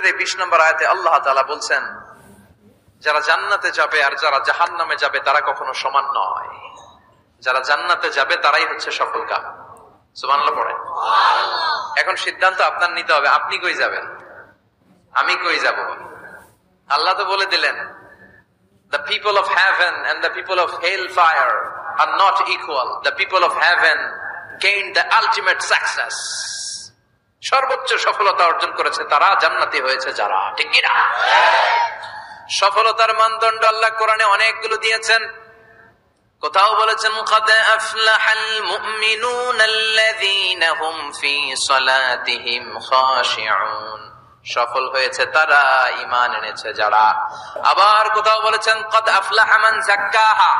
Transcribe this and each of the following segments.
20 নম্বর আয়াতে আল্লাহ তাআলা বলছেন, যারা জান্নাতে যাবে আর যারা জাহান্নামে যাবে তারা কখনো সমান নয়। যারা জান্নাতে যাবে তারাই হচ্ছে সফলকাম। সুবহানাল্লাহ পড়েন। এখন সিদ্ধান্ত আপনার নিতে হবে, আপনি কই যাবেন, আমি কই যাব। আল্লাহ তো বলে দিলেন, the people of heaven and the people of hellfire are not equal. The people of heaven gained the ultimate success. সর্বোচ্চ সফলতা অর্জন করেছে তারা, জান্নাতি হয়েছে যারা। ঠিক কি না? সফলতার মানদণ্ড আল্লাহ কোরআনে অনেকগুলো দিয়েছেন। কোথাও বলেছেন, قد أفلح المؤمنون الذين هم في صلاتهم خاشعون। সফল হয়েছে তারা, ঈমান এনেছে যারা। আবার কোথাও বলেছেন, قد أفلح من زكاها।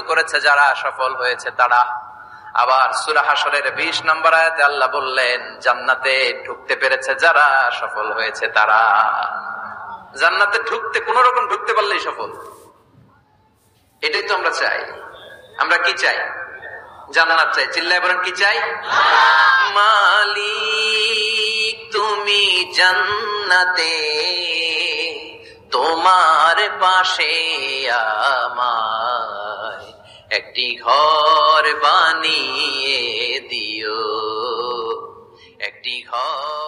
করেছে যারা, সফল হয়েছে তারা। আবার সূরা হাশরের 20 নম্বর আয়াতে আল্লাহ বললেন, জান্নাতে ঢুকতে পেরেছে যারা, সফল হয়েছে তারা। জান্নাতে ঢুকতে, কোন রকম ঢুকতে পারলেই সফল। এটাই তো আমরা চাই। আমরা কি চাই? জান্নাত চাই। চিল্লায় বলেন, কি চাই? মালিক তুমি জান্নাতে, তোমার পাশে আমায় একটি ঘর বানিয়ে দিও, একটি ঘর।